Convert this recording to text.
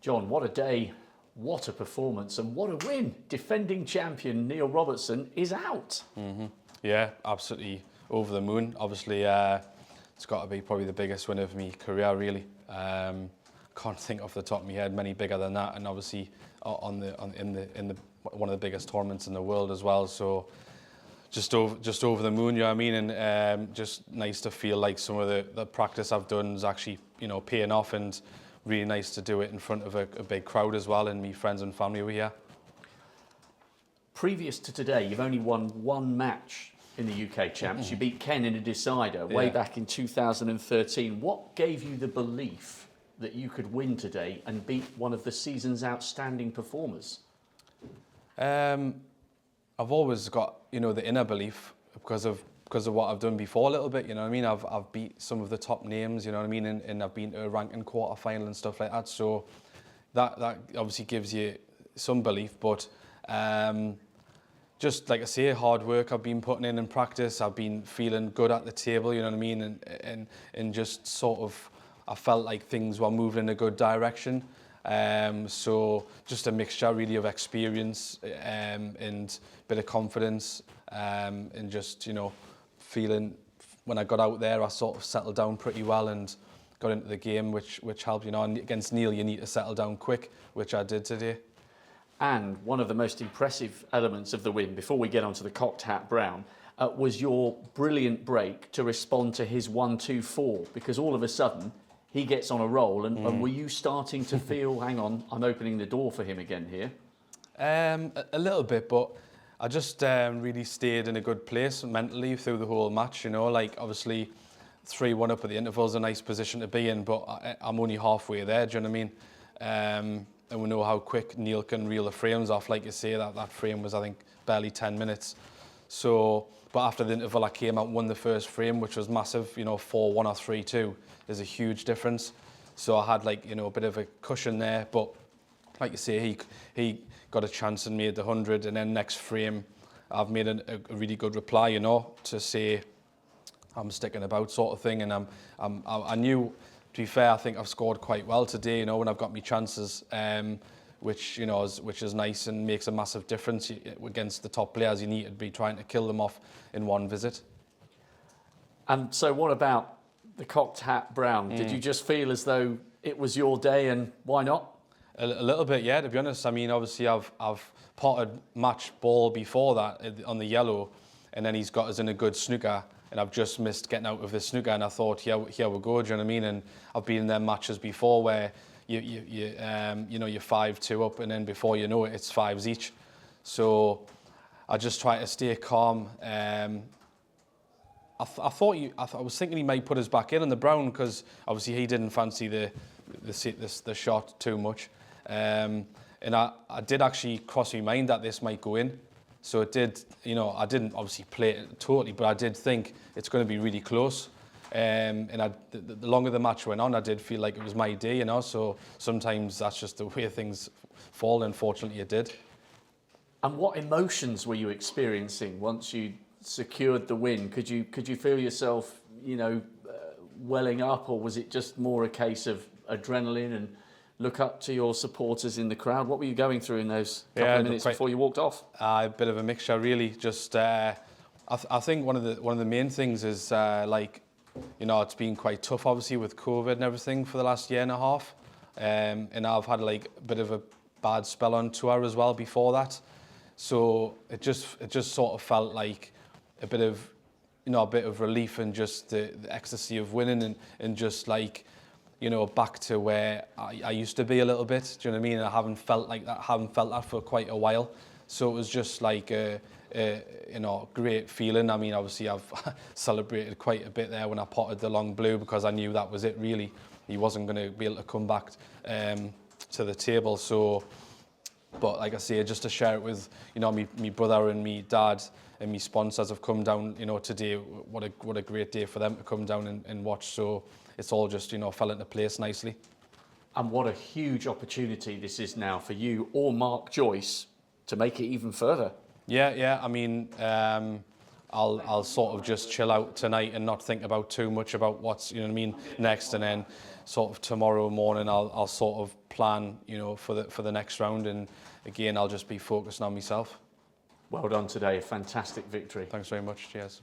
John, what a day, what a performance, and what a win. Defending champion Neil Robertson is out. Yeah, absolutely over the moon. Obviously, it's got to be probably the biggest win of my career, really. Can't think off the top of my head many bigger than that, and obviously in the one of the biggest tournaments in the world as well. So just over the moon, you know what I mean? And just nice to feel like some of the practice I've done is actually, you know, paying off, and really nice to do it in front of a big crowd as well, and me friends and family were here. Previous to today, you've only won one match in the UK Champs. You beat Ken in a decider way back in 2013. What gave you the belief that you could win today and beat one of the season's outstanding performers? I've always got, you know, the inner belief because of what I've done before a little bit, you know what I mean? I've beat some of the top names, you know what I mean? And I've been to a ranking quarter final and stuff like that. So that obviously gives you some belief, but just like I say, hard work I've been putting in practice. I've been feeling good at the table, you know what I mean? And just sort of, I felt like things were moving in a good direction. So just a mixture really of experience and a bit of confidence and just, you know, feeling when I got out there, I sort of settled down pretty well and got into the game, which helped, you know. And against Neil, you need to settle down quick, which I did today. And one of the most impressive elements of the win, before we get onto the cocked hat Brown, was your brilliant break to respond to his 1-2-4, because all of a sudden he gets on a roll. And were you starting to feel, hang on, I'm opening the door for him again here? A little bit, but I just really stayed in a good place mentally through the whole match, you know. Like, obviously 3-1 up at the interval is a nice position to be in, but I'm only halfway there, do you know what I mean? And we know how quick Neil can reel the frames off. Like you say, that frame was, I think, barely 10 minutes. So, but after the interval, I came out and won the first frame, which was massive, you know. 4-1 or 3-2 is a huge difference. So I had, like, you know, a bit of a cushion there. But like you say, he got a chance and made the 100, and then next frame, I've made a really good reply, you know, to say I'm sticking about sort of thing. And I knew, to be fair, I think I've scored quite well today, you know, when I've got my chances, which, you know, which is nice and makes a massive difference. Against the top players, you need to be trying to kill them off in one visit. And so what about the cocked hat Brown? Did you just feel as though it was your day and why not? A little bit, yeah, to be honest. I mean, obviously I've potted match ball before that on the yellow, and then he's got us in a good snooker, and I've just missed getting out of the snooker, and I thought, here we go, do you know what I mean? And I've been in them matches before where you know, you're 5-2 up, and then before you know it, it's fives each. So I just try to stay calm. I was thinking he might put us back in on the Brown, because obviously he didn't fancy the shot too much. And I did actually cross my mind that this might go in. So it did, you know, I didn't obviously play it totally, but I did think it's going to be really close. And the longer the match went on, I did feel like it was my day, you know. So sometimes that's just the way things fall. Unfortunately, it did. And what emotions were you experiencing once you secured the win? Could you feel yourself, you know, welling up, or was it just more a case of adrenaline and look up to your supporters in the crowd? What were you going through in those couple of minutes before you walked off? A bit of a mixture, really. Just I think one of the main things is like, you know, it's been quite tough, obviously, with COVID and everything for the last year and a half. And I've had like a bit of a bad spell on tour as well before that. So it just sort of felt like a bit of relief, and just the ecstasy of winning, and just like, you know, back to where I used to be a little bit. Do you know what I mean? I haven't felt that for quite a while. So it was just like a you know, great feeling. I mean, obviously I've celebrated quite a bit there when I potted the long blue, because I knew that was it really. He wasn't going to be able to come back to the table. So, but like I say, just to share it with, you know, me brother and me dad and me sponsors have come down, you know, today. What a great day for them to come down and watch. So it's all just, you know, fell into place nicely. And what a huge opportunity this is now for you or Mark Joyce to make it even further. Yeah. I mean, I'll sort of just chill out tonight and not think about too much about what's, you know what I mean, next, and then sort of tomorrow morning I'll sort of plan, you know, for the next round, and again I'll just be focusing on myself. Well done today, a fantastic victory. Thanks very much. Cheers.